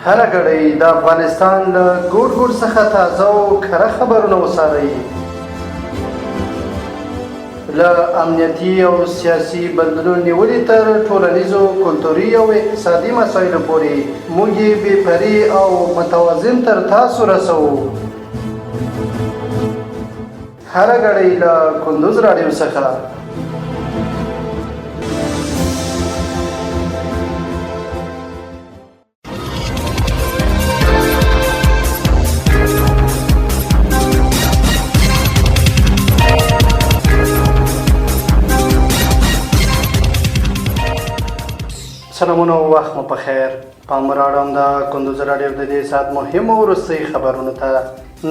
هر غړی د افغانستان له ګوټ ګوټ څخه تازه او کره خبرونه وڅارئ. له امنیتي او سیاسي بدلون نیولې تر ټولنیزو، کلتوري او اقتصادي مسایلو پورې موږ یې بې پرې او متوازن تر تاسو رسوو. هر غړی له کندوز رادیو څخه. سلامونه او وخت مو په خیر. پام راوړم د کندوز رادیو د دې ساعت مهمو وروستۍ خبرونو ته.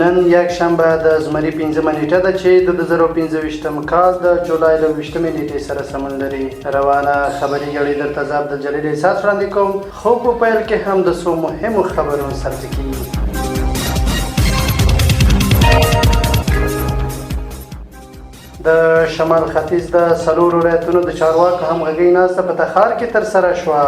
نن یک شنبه د زمری 15 نیټه ده چې د 2025م کال د جولای له 20مې نیټې سره سمون لري. روانه خبري غړي درته زه عبدالجلیل احساس وړاندې کوم. خو په پیل کې هم د څو مهمو خبرونو سرټکي. د شمال ختیځ د څلورو ولایتونو د چارواکو همغږۍ ناسته په تخار کې ترسره شوه.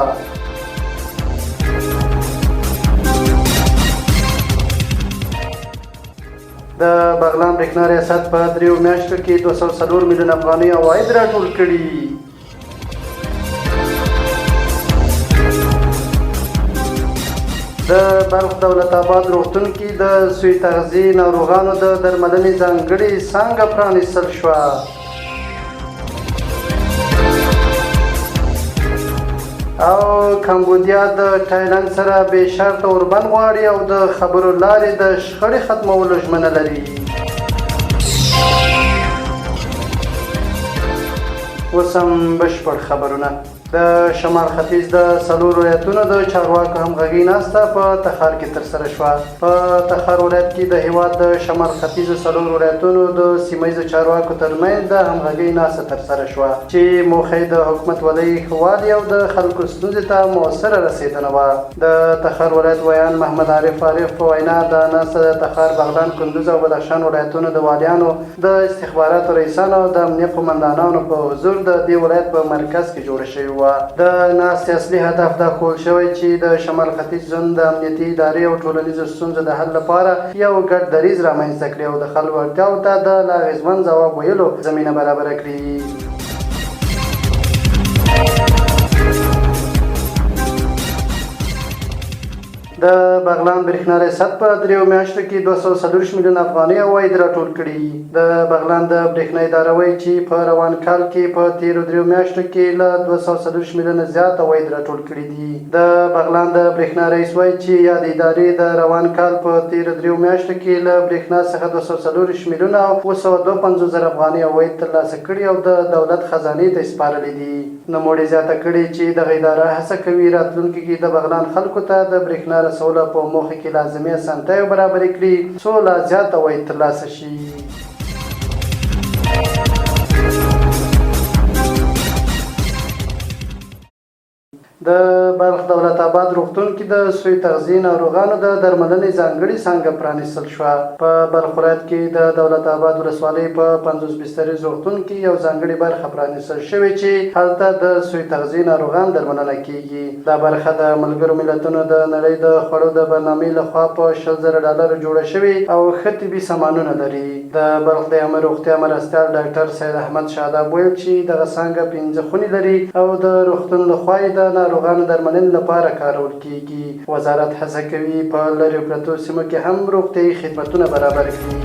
د بغلان برېښنا ریاست په دریو میاشتو کې 204 میلیونه افغانیو عواید راټول کړي. د بلخ دولت آباد روغتون کې د سوی تغذي ناروغانو د درملنې ځانګړې څانګه پرانیستل شوه. او کمبودیا د تایلند سره بې شرطه اوربند غواړي او د خبرو لارې د شخړې ختمولو ژمنه لري. اوس هم بشپړ خبرونه. د شمال ختیځ د څلورو ولایتونو د چارواکو همغږۍ ناسته په تخار کې ترسره شوه. په تخار ولایت کې د هیواد د شمال ختیځو څلورو ولایتونو د سیمهییزو چارواکو ترمنځ د همغږۍ ناسته ترسره شوه چې موخه یې د حکومتولۍ ښه والي او د خلکو ستونزې ته مؤثره رسېدنه وه. د تخار ولایت ویان محمد عارف په وینا د ناسته د تخار، بغلان، کندز او بدخشان ولایتونو د والیانو، د استخباراتو رئیسانو او د امنیه قمندانانو په حضور د دې ولایت په مرکز کې جوړه شوې. د ناستې اصلي هدف دا کول شوی چې د شمال ختیځ زون د امنیتي ادارې او ټولنیزو ستونزو د حل لپاره یو ګډ دریځ رامنځته کړي او د خلکو اړتیاوو ته د لا اغېزمن ځواب ویلو زمینه برابره کړي. د بغلان برېښنا ریاست په دریو میاشتو کې 240 میلیونه افغانۍ عواید راټول کړي. د بغلان د برېښنا اداره وایي چې په روان کال کې په تیرو دریو میاشتو کې له 240 میلیونه زیات عواید راټول کړي دي. د بغلان د برېښنا رئیس وایي چې یاد ادارې د روان کال په تیرو دریو میاشتو کې له برېښنا څخه 240 میلیونه او 252 زره افغانۍ عواید ترلاسه کړي او د دولت خزانې ته سپارلي دي. نوموړي زیاته کړې چې دغه اداره هڅه کوي راتلونکي کې د بغلان خلکو ته د برېښنا رسولو په موخه کې لازمي اسانتیاوې برابرې کړي څو لا زیات عواید ترلاسه شي. د بلخ دولت آباد روغتون کې د سوی تغذي ناروغانو د درملنې ځانګړې څانګه پرانیستل شوه. په بلخ ولایت کې د دولت آباد ولسوالۍ په 50 بستریز روغتون کې یو ځانګړې برخه پرانیستل شوې چې هلته د سوی تغذي ناروغان درملنه کیږي. دا برخه د ملګرو ملتونو د نړۍ د خوړو د برنامې لخوا په $100,000 جوړه شوې او ښه طبي سامانونه لري. د بلخ د عامه روغتیا مرستیال ډاکټر سید احمد شاداب ویل چې دغه څانګه 5 خونې لري او د روغتون لخوا یې د ناروغانو درملنې لپاره کارول کیږي. وزارت هڅه کوي په لرې پرتو سیمو کې هم روغتیایي خدمتونه برابر کړي.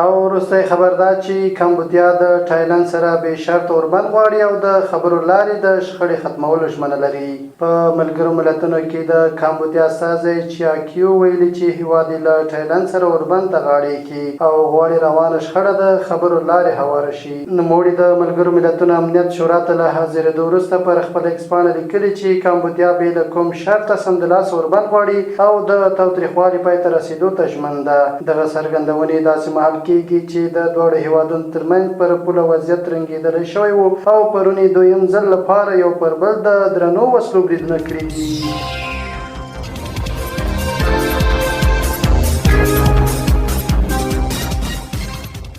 او وروستی خبر دا چې کمبودیا د تایلند سره بې شرطه اوربند غواړي او د خبرو لارې د شخړې ختمولو ژمنه لري. په ملګرو ملتونو کې د کمبودیا استازی چیاکیو ویلي چې هیواد یې له تایلند سره اوربند ته غاړې کړي او غواړي روانه شخړه د خبرو لارې هواره شي. نوموړي د ملګرو ملتونو امنیت شورا ته له حاضرېدو وروسته پر خپل ایکس پاڼه لیکلي چې کمبودیا بې له کوم شرطه سمدلاسه اوربند غواړي او د تاوتریخوالي پای ته رسېدو ته ژمن ده. دغه څرګندونې داسې مهال کېږي چې د دواړو هیوادونو ترمنځ پر پوله وضعیت رنګېدلی شوی و او پرون یې دویم ځل لپاره یو پر بل د درنو وسلو بریدونه کړي دي.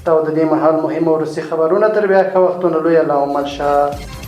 دا د دې مهال مهم او وروستي خبرونه. تر بیا ښه وختونه لوی الله عمل شه.